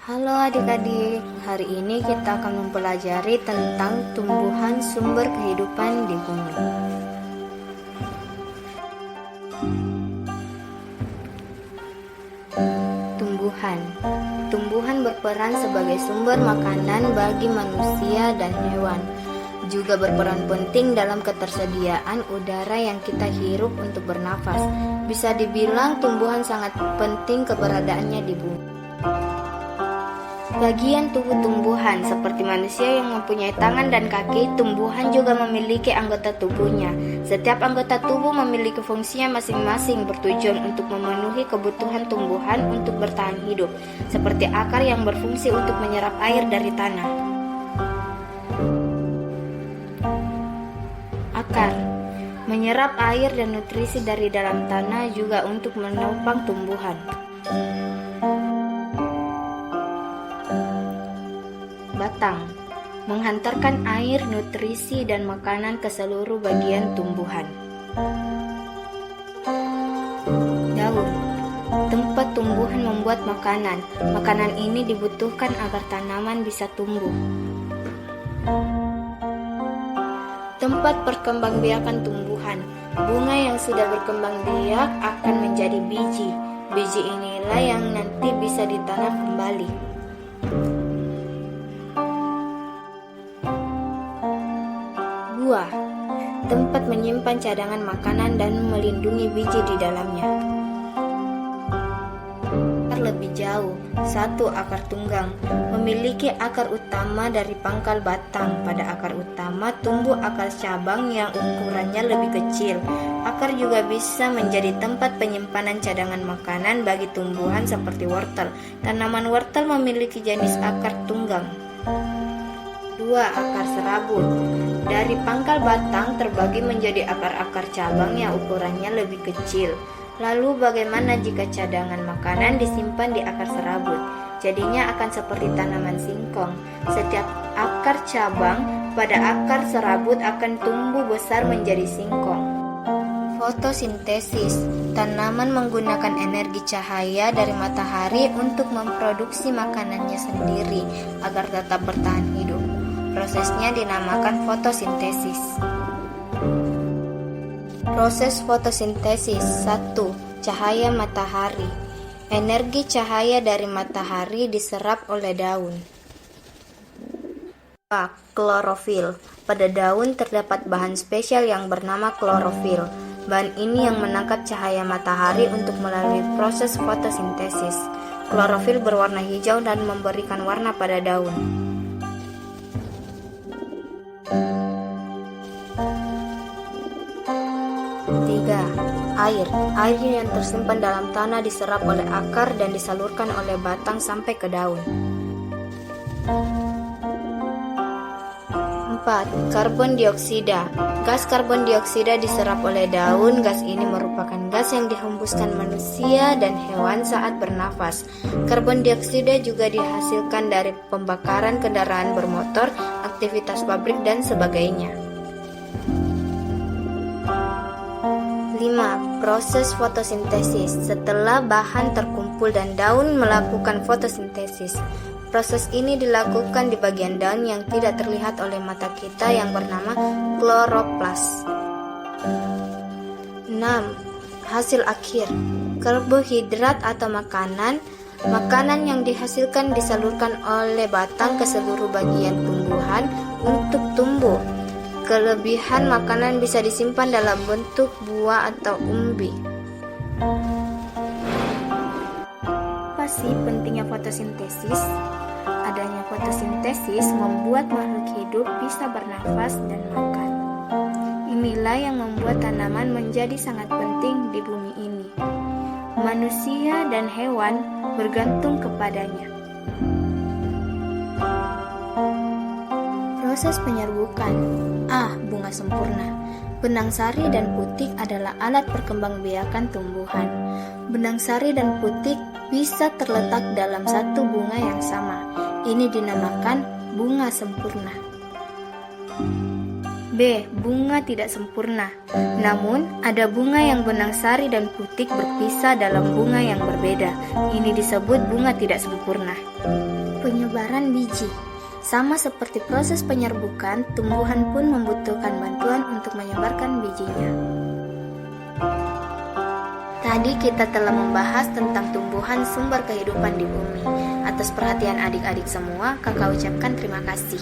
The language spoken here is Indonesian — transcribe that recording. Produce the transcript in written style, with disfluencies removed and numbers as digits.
Halo adik-adik, hari ini kita akan mempelajari tentang tumbuhan sumber kehidupan di bumi. Tumbuhan berperan sebagai sumber makanan bagi manusia dan hewan. Juga berperan penting dalam ketersediaan udara yang kita hirup untuk bernafas. Bisa dibilang tumbuhan sangat penting keberadaannya di bumi. Bagian tubuh tumbuhan seperti manusia yang mempunyai tangan dan kaki, tumbuhan juga memiliki anggota tubuhnya. Setiap anggota tubuh memiliki fungsinya masing-masing bertujuan untuk memenuhi kebutuhan tumbuhan untuk bertahan hidup, seperti akar yang berfungsi untuk menyerap air dari tanah. Akar menyerap air dan nutrisi dari dalam tanah juga untuk menopang tumbuhan. Batang menghantarkan air, nutrisi, dan makanan ke seluruh bagian tumbuhan. Daun, tempat tumbuhan membuat makanan. Makanan ini dibutuhkan agar tanaman bisa tumbuh. Tempat perkembangbiakan tumbuhan. Bunga yang sudah berkembang biak akan menjadi biji. Biji inilah yang nanti bisa ditanam kembali. Buah, tempat menyimpan cadangan makanan dan melindungi biji di dalamnya. Lebih jauh, satu akar tunggang memiliki akar utama dari pangkal batang. Pada akar utama tumbuh akar cabang yang ukurannya lebih kecil. Akar juga bisa menjadi tempat penyimpanan cadangan makanan bagi tumbuhan seperti wortel. Tanaman wortel memiliki jenis akar tunggang. 2. Akar serabut. Dari pangkal batang terbagi menjadi akar-akar cabang yang ukurannya lebih kecil. Lalu bagaimana jika cadangan makanan disimpan di akar serabut? Jadinya akan seperti tanaman singkong. Setiap akar cabang pada akar serabut akan tumbuh besar menjadi singkong. Fotosintesis. Tanaman menggunakan energi cahaya dari matahari untuk memproduksi makanannya sendiri agar tetap bertahan hidup. Prosesnya dinamakan fotosintesis. Proses fotosintesis. 1. Cahaya matahari. Energi cahaya dari matahari diserap oleh daun. 2. Klorofil. Pada daun terdapat bahan spesial yang bernama klorofil. Bahan ini yang menangkap cahaya matahari untuk melalui proses fotosintesis. Klorofil berwarna hijau dan memberikan warna pada daun. 3. Air. Air yang tersimpan dalam tanah diserap oleh akar dan disalurkan oleh batang sampai ke daun. 4. Karbon dioksida. Gas karbon dioksida diserap oleh daun. Gas ini merupakan gas yang dihembuskan manusia dan hewan saat bernafas. Karbon dioksida juga dihasilkan dari pembakaran kendaraan bermotor, aktivitas pabrik, dan sebagainya. 5. Proses fotosintesis. Setelah bahan terkumpul dan daun melakukan fotosintesis. Proses ini dilakukan di bagian daun yang tidak terlihat oleh mata kita yang bernama kloroplas. 6. Hasil akhir. Karbohidrat atau makanan. Makanan yang dihasilkan disalurkan oleh batang ke seluruh bagian tumbuhan untuk tumbuh. Kelebihan makanan bisa disimpan dalam bentuk buah atau umbi. Apa sih pentingnya fotosintesis? Adanya fotosintesis membuat makhluk hidup bisa bernafas dan makan. Inilah yang membuat tanaman menjadi sangat penting di bumi ini. Manusia dan hewan bergantung kepadanya. Proses penyerbukan. Bunga sempurna. Benang sari dan putik adalah alat perkembangbiakan tumbuhan. Benang sari dan putik bisa terletak dalam satu bunga yang sama. Ini dinamakan bunga sempurna. B. Bunga tidak sempurna. Namun, ada bunga yang benang sari dan putik berpisah dalam bunga yang berbeda. Ini disebut bunga tidak sempurna. Penyebaran biji. Sama seperti proses penyerbukan, tumbuhan pun membutuhkan bantuan untuk menyebarkan bijinya. Tadi kita telah membahas tentang tumbuhan sumber kehidupan di bumi. Atas perhatian adik-adik semua, kakak ucapkan terima kasih.